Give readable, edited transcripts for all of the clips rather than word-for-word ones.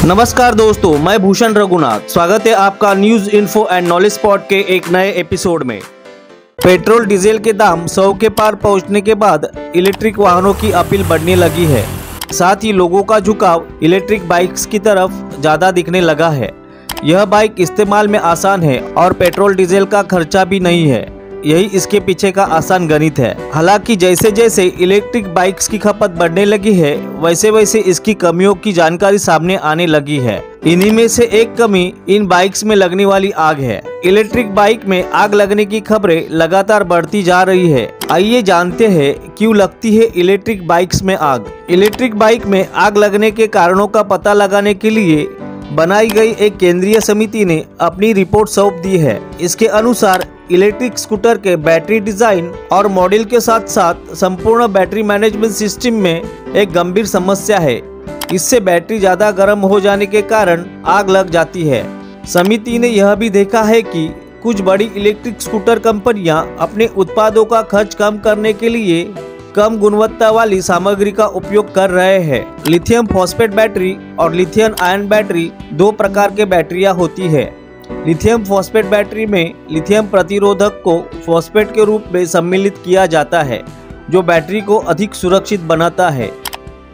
नमस्कार दोस्तों, मैं भूषण रघुनाथ। स्वागत है आपका news info and knowledge spot के एक नए एपिसोड में। पेट्रोल डीजल के दाम 100 के पार पहुंचने के बाद इलेक्ट्रिक वाहनों की अपील बढ़ने लगी है। साथ ही लोगों का झुकाव इलेक्ट्रिक बाइक्स की तरफ ज़्यादा दिखने लगा है। यह बाइक इस्तेमाल में आसान है और पेट्रोल डीजल का खर्चा भी नहीं है। यही इसके पीछे का आसान गणित है। हालांकि जैसे जैसे इलेक्ट्रिक बाइक्स की खपत बढ़ने लगी है, वैसे वैसे इसकी कमियों की जानकारी सामने आने लगी है। इन्हीं में से एक कमी इन बाइक्स में लगने वाली आग है। इलेक्ट्रिक बाइक में आग लगने की खबरें लगातार बढ़ती जा रही है। आइए जानते हैं क्यों लगती है इलेक्ट्रिक बाइक्स में आग। इलेक्ट्रिक बाइक में आग लगने के कारणों का पता लगाने के लिए बनाई गई एक केंद्रीय समिति ने अपनी रिपोर्ट सौंप दी है। इसके अनुसार इलेक्ट्रिक स्कूटर के बैटरी डिजाइन और मॉडल के साथ साथ संपूर्ण बैटरी मैनेजमेंट सिस्टम में एक गंभीर समस्या है। इससे बैटरी ज्यादा गर्म हो जाने के कारण आग लग जाती है। समिति ने यह भी देखा है कि कुछ बड़ी इलेक्ट्रिक स्कूटर कंपनियां अपने उत्पादों का खर्च कम करने के लिए कम गुणवत्ता वाली सामग्री का उपयोग कर रहे हैं। लिथियम फॉस्फेट बैटरी और लिथियम आयन बैटरी दो प्रकार के बैटरियां होती है। लिथियम फॉस्फेट बैटरी में लिथियम प्रतिरोधक को फॉस्फेट के रूप में सम्मिलित किया जाता है, जो बैटरी को अधिक सुरक्षित बनाता है।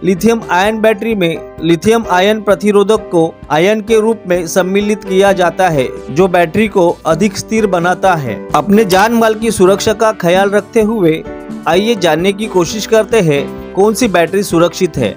लिथियम आयन बैटरी में लिथियम आयन प्रतिरोधक को आयन के रूप में सम्मिलित किया जाता है, जो बैटरी को अधिक स्थिर बनाता है। अपने जान माल की सुरक्षा का ख्याल रखते हुए आइए जानने की कोशिश करते हैं कौन सी बैटरी सुरक्षित है।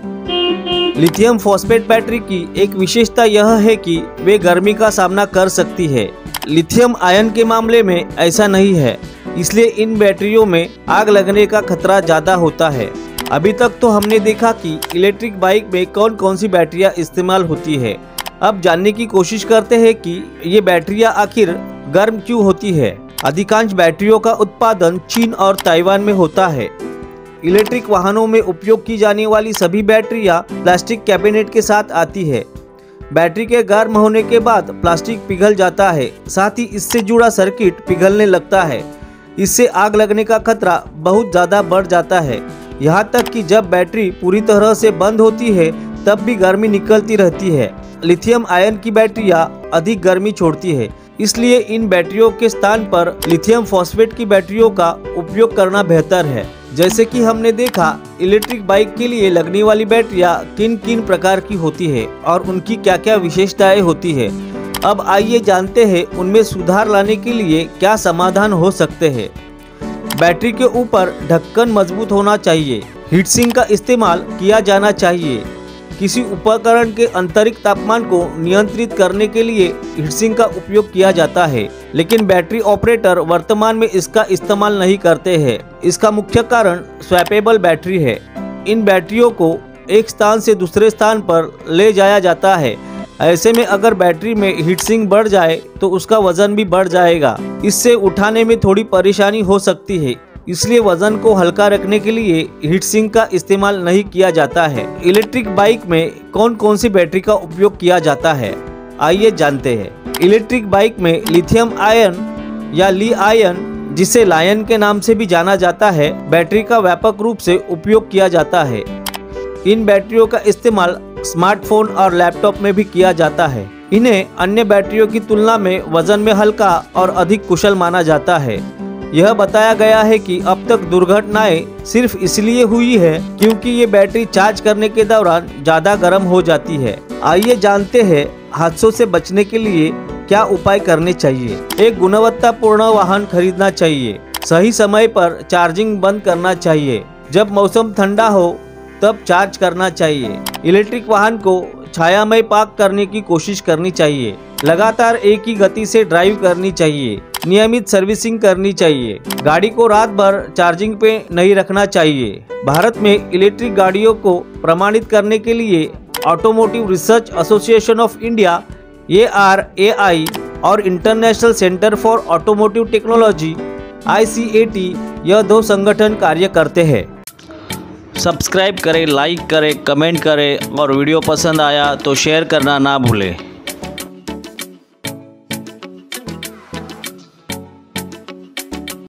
लिथियम फॉस्फेट बैटरी की एक विशेषता यह है कि वे गर्मी का सामना कर सकती है। लिथियम आयन के मामले में ऐसा नहीं है, इसलिए इन बैटरियों में आग लगने का खतरा ज्यादा होता है। अभी तक तो हमने देखा कि इलेक्ट्रिक बाइक में कौन कौन सी बैटरियां इस्तेमाल होती है। अब जानने की कोशिश करते हैं कि ये बैटरियां आखिर गर्म क्यों होती है। अधिकांश बैटरियों का उत्पादन चीन और ताइवान में होता है। इलेक्ट्रिक वाहनों में उपयोग की जाने वाली सभी बैटरियां प्लास्टिक कैबिनेट के साथ आती है। बैटरी के गर्म होने के बाद प्लास्टिक पिघल जाता है, साथ ही इससे जुड़ा सर्किट पिघलने लगता है। इससे आग लगने का खतरा बहुत ज़्यादा बढ़ जाता है। यहाँ तक कि जब बैटरी पूरी तरह से बंद होती है तब भी गर्मी निकलती रहती है। लिथियम आयन की बैटरियाँ अधिक गर्मी छोड़ती है, इसलिए इन बैटरियों के स्थान पर लिथियम फॉस्फेट की बैटरियों का उपयोग करना बेहतर है। जैसे कि हमने देखा इलेक्ट्रिक बाइक के लिए लगने वाली बैटरियां किन किन प्रकार की होती है और उनकी क्या क्या विशेषताएं होती है। अब आइए जानते हैं उनमें सुधार लाने के लिए क्या समाधान हो सकते हैं। बैटरी के ऊपर ढक्कन मजबूत होना चाहिए। हीट सिंक का इस्तेमाल किया जाना चाहिए। किसी उपकरण के आंतरिक तापमान को नियंत्रित करने के लिए हीटसिंक का उपयोग किया जाता है, लेकिन बैटरी ऑपरेटर वर्तमान में इसका इस्तेमाल नहीं करते हैं। इसका मुख्य कारण स्वैपेबल बैटरी है। इन बैटरियों को एक स्थान से दूसरे स्थान पर ले जाया जाता है। ऐसे में अगर बैटरी में हीटसिंक बढ़ जाए तो उसका वजन भी बढ़ जाएगा। इससे उठाने में थोड़ी परेशानी हो सकती है, इसलिए वजन को हल्का रखने के लिए हीट सिंक का इस्तेमाल नहीं किया जाता है। इलेक्ट्रिक बाइक में कौन कौन सी बैटरी का उपयोग किया जाता है, आइए जानते हैं। इलेक्ट्रिक बाइक में लिथियम आयन या ली आयन, जिसे लायन के नाम से भी जाना जाता है, बैटरी का व्यापक रूप से उपयोग किया जाता है। इन बैटरियों का इस्तेमाल स्मार्टफोन और लैपटॉप में भी किया जाता है। इन्हें अन्य बैटरियों की तुलना में वजन में हल्का और अधिक कुशल माना जाता है। यह बताया गया है कि अब तक दुर्घटनाएं सिर्फ इसलिए हुई है क्योंकि ये बैटरी चार्ज करने के दौरान ज्यादा गर्म हो जाती है। आइए जानते हैं हादसों से बचने के लिए क्या उपाय करने चाहिए। एक गुणवत्तापूर्ण वाहन खरीदना चाहिए। सही समय पर चार्जिंग बंद करना चाहिए। जब मौसम ठंडा हो तब चार्ज करना चाहिए। इलेक्ट्रिक वाहन को छायामय पार्क करने की कोशिश करनी चाहिए। लगातार एक ही गति से ड्राइव करनी चाहिए। नियमित सर्विसिंग करनी चाहिए। गाड़ी को रात भर चार्जिंग पे नहीं रखना चाहिए। भारत में इलेक्ट्रिक गाड़ियों को प्रमाणित करने के लिए automotive research association of India ARAI और international centre for automotive technology ICAT, यह दो संगठन कार्य करते हैं। सब्सक्राइब करें, लाइक करें, कमेंट करें और वीडियो पसंद आया तो शेयर करना ना भूलें।